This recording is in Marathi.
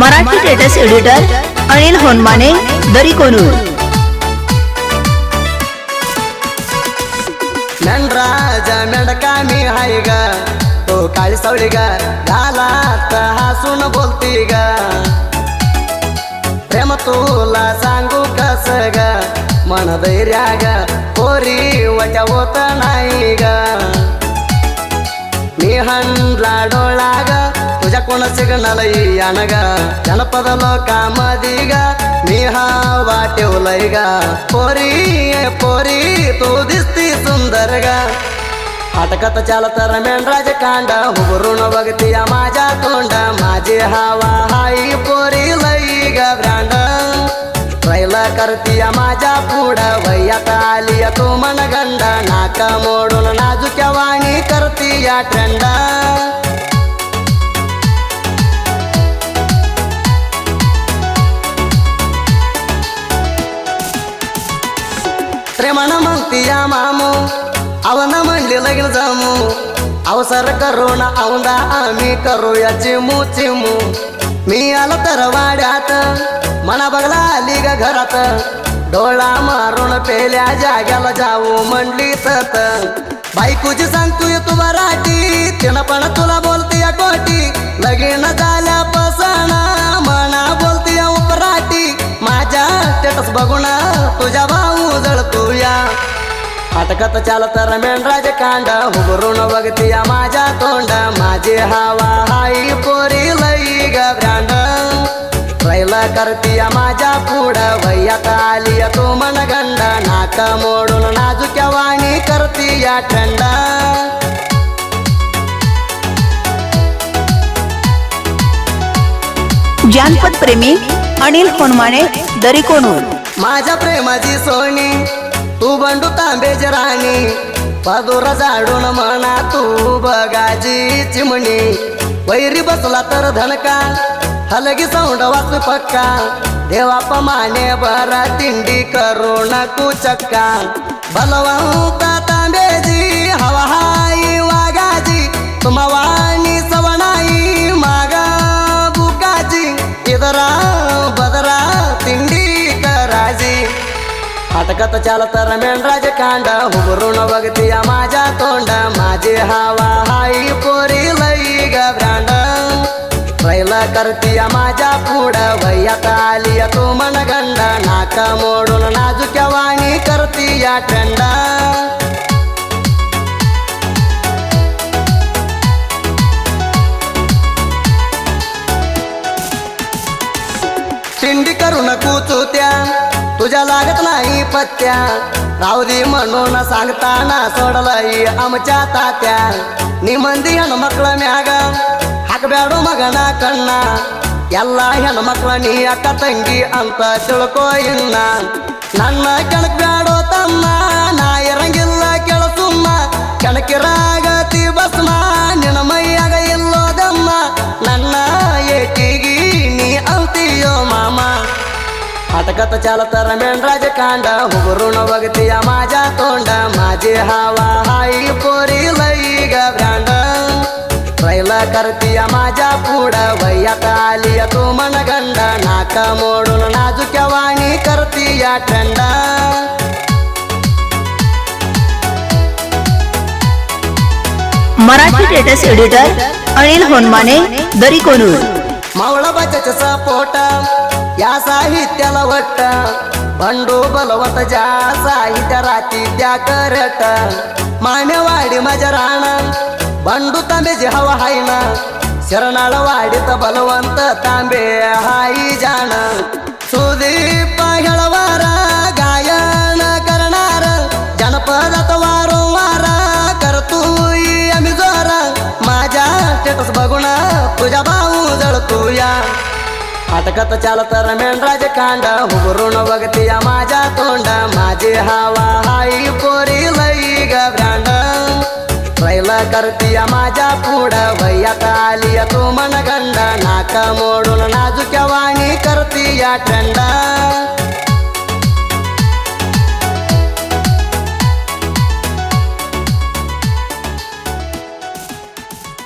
मराठी टेटस एडिटर अनिल होनमाने दरी कोनूर। नंदराजा मेंढका मी हाय ग तो काळी सावळी ग गालात हसून बोलती ग प्रेम तुला सांगू कस ग मन धैर्या ग पोरी वट्या होत नाही ग मी हंडला डोळा ग तुझ्या कोण सिग्नल यान ग जनपद लोकांमधी ग मी हवा ठेवलंय ग पोरी पोरी तू दिसती सुंदर ग अटकत चालत मेंढराज कांड उभरून बघतीया माझ्या तोंड माझी हवा हाई पोरी लई ग ब्रांड ट्रैल करतीया माझ्या पुढ वयात आली तू मनगंड नाक मोडून नाजुक्या वाणी करतीया ट्रेंड प्रेमानं म्हणतीया मामू अवन म्हणले लग्न जमू अवसर करू ना औंदा आम्ही करूया चिमू चिमू मी आलो तर वाड्यात मना बघला आली ग घरात डोळा मारून पेल्या जाग्याला जाऊ म्हणली तत बायकोची सांगतोय तू मराठी तिनं पण तुला बोलतीया कोटी लगीन झाल्या पसना मना बोलतीया उपराटी माझ्या स्टेटस बघून तुझ्या भाऊ जळतूया अटकत चालत मेंढराज कांड उभरून बघतीया माझ्या तोंड माझी हवा हाई पोरी लई ग ब्रांड ट्रैल करतीया माझ्या पुढ वयात आली तू मनगंड नाक मोडून नाजुक्या वाणी करतीया ट्रेंड जानपद प्रेमी अनिल होनमाने दरी कोनूर। माझ्या प्रेमाची सोनी तू बंडू तांबेची राणी पादुर झाडून म्हणा तू बघाची चिमणी वैरी बसला तर धनका हलगी सौंड वाचू पक्का देवा पमाने बरा तिंडी करू नको चक्का बलवंता तांबेजी हवा हाई वागाजी तुम्हा वाणी सवनाई मागा बुकाजी इदरा बदरा तिंडी कराजी अटकत चालत मेंढराज कांड उभरून बघतीया माझ्या तोंड माझी हवा हाई पोरी लई ग ब्रांड ट्रैल करतीया माझ्या पुढ वयात आली तू मनगंड नाक मोडून नाजुक्या वाणी करतीया ट्रेंड तिंडी करू नको चुत्या तुझ्या लागत नाही पत्त्या रावदी म्हणून सांगताना सोडलंय आमच्या तात्या निमंदी हन मकळ म्याग हाक ब्याडो मगना कण्णा ಎಲ್ಲ ಹೆಣ್ಮಕ್ಳ ನೀ ಅಕ್ಕ ತಂಗಿ ಅಂತ ತಿಳ್ಕೋ ಇನ್ನ ನನ್ನ ಕೆಣಕ್ ಬ್ಯಾಡೋ ತಮ್ಮ ನಾ ಇರಂಗಿಲ್ಲ ಕೆಳಸುಮ್ಮ ಕೆಣಕಿರಾಗತಿ ಬಸ್ಮ ನಿನ್ನ ಮೈಯಾಗ ಇಲ್ಲೋದಮ್ಮ ನನ್ನ ಏಟಿಗಿ ನೀ ಅಂತೀಯೋ ಮಾಮ अटकत चालत मेंढराज कांड उभरून बघतीया माझ्या तोंड माझी हवा हाई पोरी लई ग ब्रांड ट्रैल करतीया माझ्या पुढ वयात आली तू मनगंड नाक मोडून नाजुक्या वाणी करतीया ट्रेंड मराठी टेटस एडिटर अनिल होनमाने दरी कोनूर। मावळा बचाचा सपोट या साहित्याला वट्ट बंडू बलवत ज्या साहित्य राती त्या करट मानेवाडी माझ्या राण बंडू तांबेची हवा हाय ना शरणाळ वाडीत बलवंत तांबे हाई जाण सुदीप हेळवार गायन करणार जनपदात वारंवार करतोय आम्ही जोर माझ्या स्टेटस बघून तुझ्या भाऊ जळतूया अटकत चालत मेंढराज कांड उभरून बघतीया माझ्या तोंड माझी हवा हाई पोरी लई ग ब्रांड ट्रैल करतीया माझ्या पुढ वयात आली तू मनगंड नाक मोडून नाजुक्या वाणी करतीया ट्रेंड